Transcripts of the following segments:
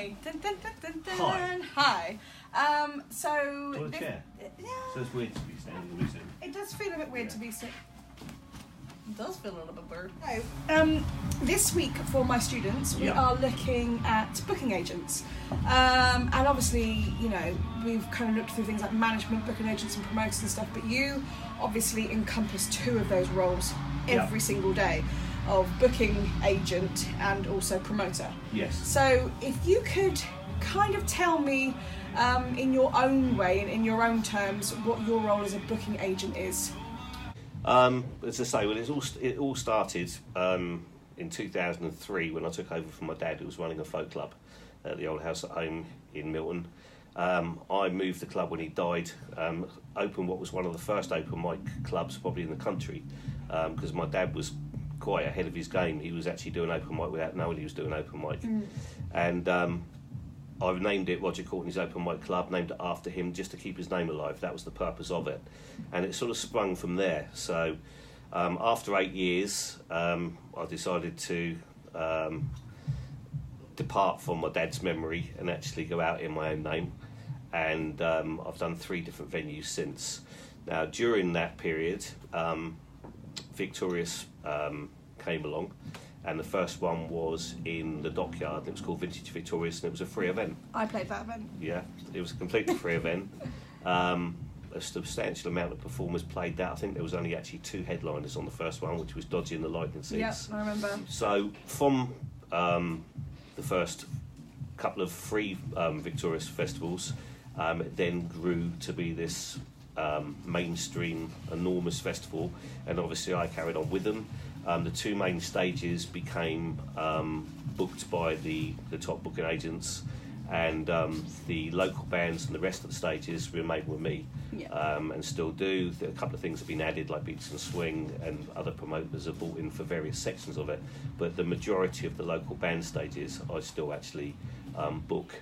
Hi. Dun, dun, dun, dun, dun. Hi. Hi. Do a chair. Yeah. So it's weird to be standing or sitting. It does feel a bit weird to be sitting. It does feel a little bit weird. This week for my students, we are looking at booking agents. And obviously, you know, we've kind of looked through things like management, booking agents and promoters and stuff, but you obviously encompass two of those roles every single day, of booking agent and also promoter. Yes. So if you could kind of tell me in your own way and in your own terms what your role as a booking agent is. As I say, well, it all started in 2003 when I took over from my dad, who was running a folk club at the old house at home in Milton. I moved the club when he died, opened what was one of the first open mic clubs probably in the country, because my dad was quite ahead of his game. He was actually doing open mic without knowing he was doing open mic. And I've named it Roger Courtney's Open Mic Club, named it after him just to keep his name alive. That was the purpose of it. And it sort of sprung from there. So after 8 years, I decided to depart from my dad's memory and actually go out in my own name. And I've done 3 different venues since. Now, during that period, Victorious came along. And the first one was in the Dockyard. It was called Vintage Victorious, and it was a free event. I played that event. Yeah, it was a completely free event. A substantial amount of performers played that. I think there was only actually 2 headliners on the first one, which was Dodgy and the Lightning Seeds. Yeah, I remember. So from the first couple of free Victorious festivals, it then grew to be this mainstream, enormous festival, and obviously I carried on with them. The 2 main stages became booked by the top booking agents, and the local bands and the rest of the stages remain with me, and still do. A couple of things have been added, like Beats and Swing, and other promoters are brought in for various sections of it, but the majority of the local band stages I still actually book,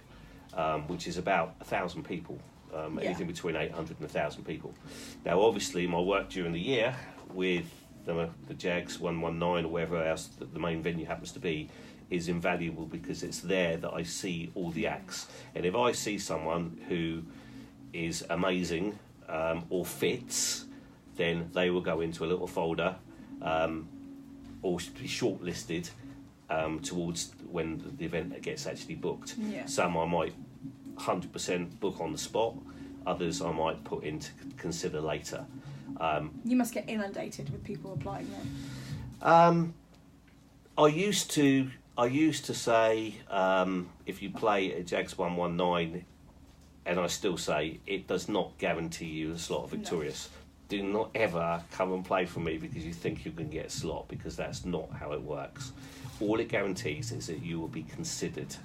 which is about 1,000 people. Anything between 800 and 1,000 people. Now, obviously, my work during the year with the Jags 119 or wherever else the main venue happens to be is invaluable, because it's there that I see all the acts. And if I see someone who is amazing or fits, then they will go into a little folder or be shortlisted towards when the event gets actually booked. Some I might 100% book on the spot, others I might put in to consider later. You must get inundated with people applying then. I used to say if you play at Jags 119, and I still say it does not guarantee you a slot of Victorious. No. Do not ever come and play for me because you think you can get a slot, because that's not how it works. All it guarantees is that you will be considered.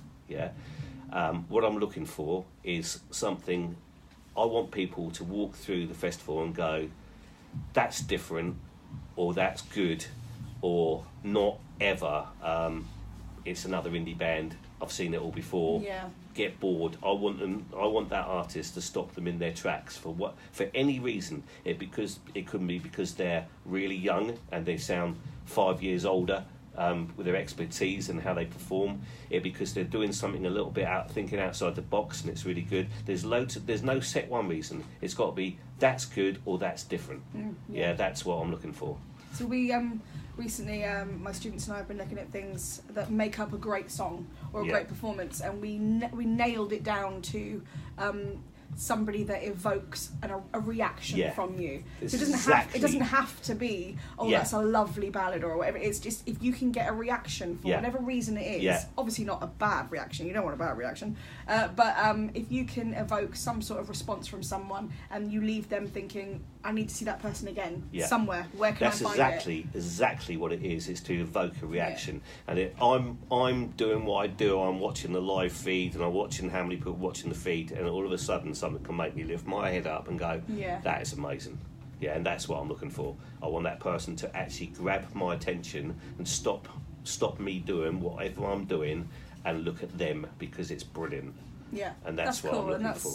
What I'm looking for is something. I want people to walk through the festival and go, that's different, or that's good, or not ever. It's another indie band. I've seen it all before. Get bored. I want that artist to stop them in their tracks for any reason. It could be because they're really young and they sound 5 years older. With their expertise and how they perform, because they're doing something a little bit thinking outside the box, and it's really good. There's no set one reason. It's got to be that's good or that's different. That's what I'm looking for. So we recently, my students and I have been looking at things that make up a great song or a great performance, and we nailed it down to somebody that evokes a reaction from you. So it doesn't have to be that's a lovely ballad or whatever. It's just if you can get a reaction for whatever reason it is, obviously not a bad reaction, you don't want a bad reaction, but if you can evoke some sort of response from someone and you leave them thinking, I need to see that person again somewhere, where can I find it? That's exactly what it is. It's to evoke a reaction. And I'm doing what I do. I'm watching the live feed and I'm watching how many people are watching the feed, and all of a sudden something can make me lift my head up and go, that is amazing. And that's what I'm looking for. I want that person to actually grab my attention and stop me doing whatever I'm doing and look at them, because it's brilliant. And that's what I'm looking for.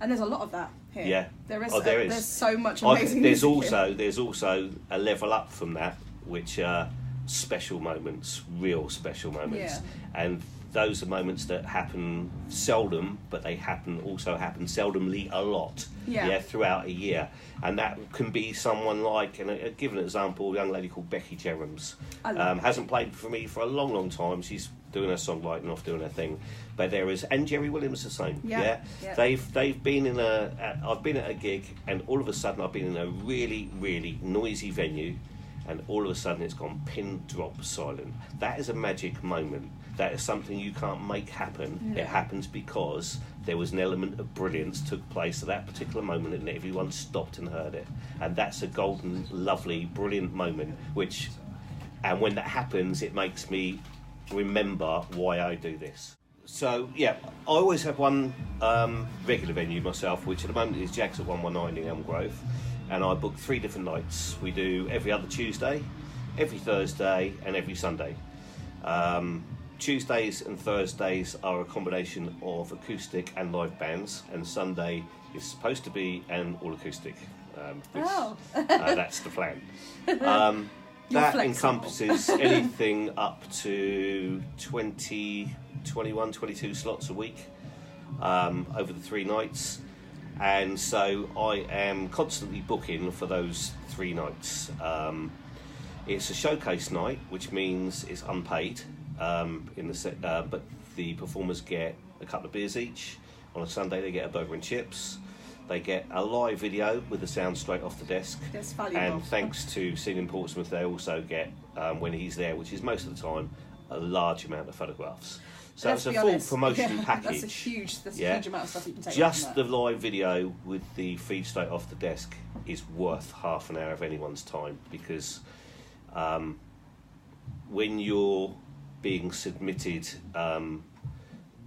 And there's a lot of that here. There is. There's so much amazing music There's also a level up from that, which are special moments, real special moments. And those are moments that happen seldom, but they also happen seldomly a lot. Yeah. Throughout a year, and that can be someone like, and a given example, a young lady called Becky Jerams, hasn't played for me for a long time. She's doing her songwriting off, doing her thing, but there is, and Jerry Williams the same. Yeah. They've been in I've been at a gig, and all of a sudden I've been in a really, really noisy venue, and all of a sudden it's gone pin drop silent. That is a magic moment. That is something you can't make happen. It happens because there was an element of brilliance took place at that particular moment, and everyone stopped and heard it. And that's a golden, lovely, brilliant moment. And when that happens, it makes me remember why I do this. So I always have one regular venue myself, which at the moment is Jags at 119 in Elm Grove, and I book 3 different nights. We do every other Tuesday, every Thursday, and every Sunday. Tuesdays and Thursdays are a combination of acoustic and live bands, and Sunday is supposed to be an all acoustic. That's the plan. That encompasses anything up to 20, 21, 22 slots a week over the 3 nights, and so I am constantly booking for those 3 nights. It's a showcase night, which means it's unpaid. But the performers get a couple of beers each. On a Sunday they get a burger and chips. They get a live video with the sound straight off the desk. That's valuable. And thanks to Scene in Portsmouth, they also get, when he's there, which is most of the time, a large amount of photographs. So it's a full promotion package. That's a huge amount of stuff you can take. Just the live video with the feed straight off the desk is worth half an hour of anyone's time, because when you're being submitted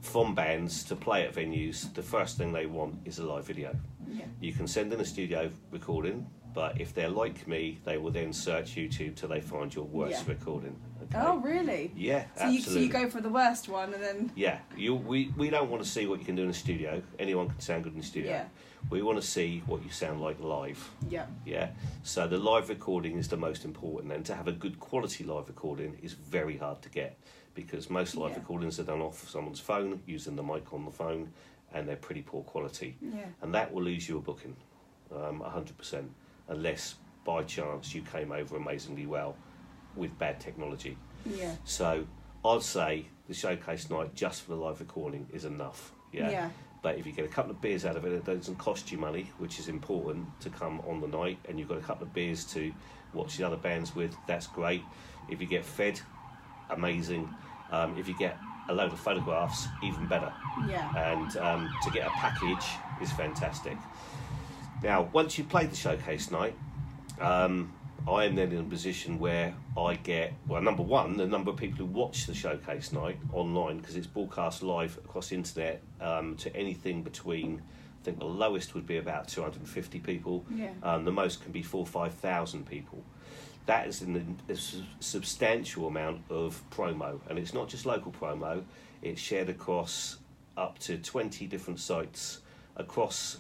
from bands to play at venues, the first thing they want is a live video. You can send in a studio recording, but if they're like me, they will then search YouTube till they find your worst recording. Okay? Oh, really? Yeah, so absolutely. So you go for the worst one, and then... Yeah, we don't want to see what you can do in a studio. Anyone can sound good in the studio. Yeah. We want to see what you sound like live. Yeah. Yeah. So the live recording is the most important, and to have a good quality live recording is very hard to get, because most live recordings are done off someone's phone, using the mic on the phone, and they're pretty poor quality. Yeah. And that will lose you a booking, 100%, unless by chance you came over amazingly well with bad technology. Yeah. So I'd say the showcase night just for the live recording is enough. Yeah. But if you get a couple of beers out of it, it doesn't cost you money, which is important to come on the night, and you've got a couple of beers to watch the other bands with, that's great. If you get fed, amazing. If you get a load of photographs, even better. Yeah. And to get a package is fantastic. Now, once you've played the showcase night, I am then in a position where I get, well, number one, the number of people who watch the showcase night online, because it's broadcast live across the internet, to anything between, I think the lowest would be about 250 people. Yeah. The most can be 4,000 or 5,000 people. That is a substantial amount of promo, and it's not just local promo, it's shared across up to 20 different sites across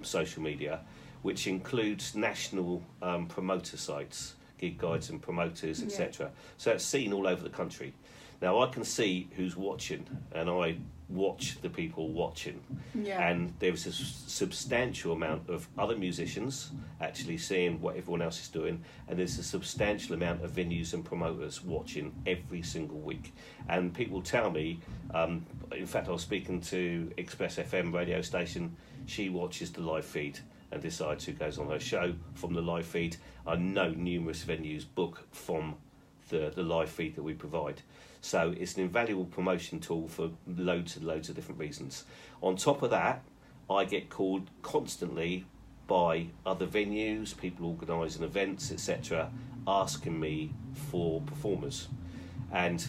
social media, which includes national promoter sites, gig guides and promoters, etc. So it's seen all over the country. Now I can see who's watching, and I watch the people watching. Yeah. And there's a substantial amount of other musicians actually seeing what everyone else is doing, and there's a substantial amount of venues and promoters watching every single week. And people tell me, in fact I was speaking to Express FM radio station, she watches the live feed and decides who goes on her show from the live feed. I know numerous venues book from the live feed that we provide. So it's an invaluable promotion tool for loads and loads of different reasons. On top of that, I get called constantly by other venues, people organising events, etc., asking me for performers. And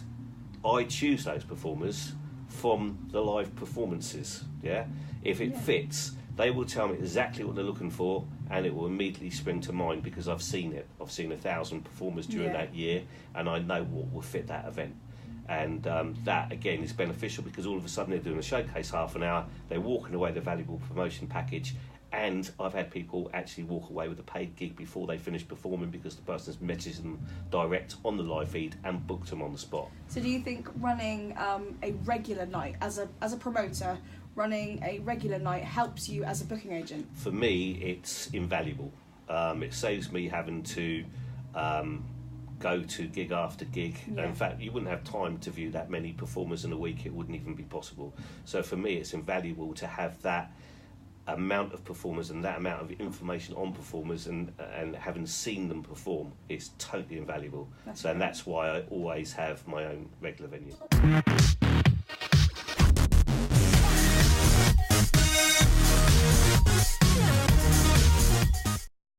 I choose those performers from the live performances. Yeah, if it fits, they will tell me exactly what they're looking for, and it will immediately spring to mind because I've seen it. I've seen 1,000 performers during that year, and I know what will fit that event. And that again is beneficial because all of a sudden they're doing a showcase half an hour, they're walking away with a valuable promotion package, And I've had people actually walk away with a paid gig before they finish performing because the person's messaged them direct on the live feed and booked them on the spot. So do you think running a regular night, as a promoter, running a regular night helps you as a booking agent? For me, it's invaluable. It saves me having to go to gig after gig. Yeah. In fact, you wouldn't have time to view that many performers in a week. It wouldn't even be possible. So for me, it's invaluable to have that amount of performers and that amount of information on performers, and having seen them perform, it's totally invaluable. And that's why I always have my own regular venue.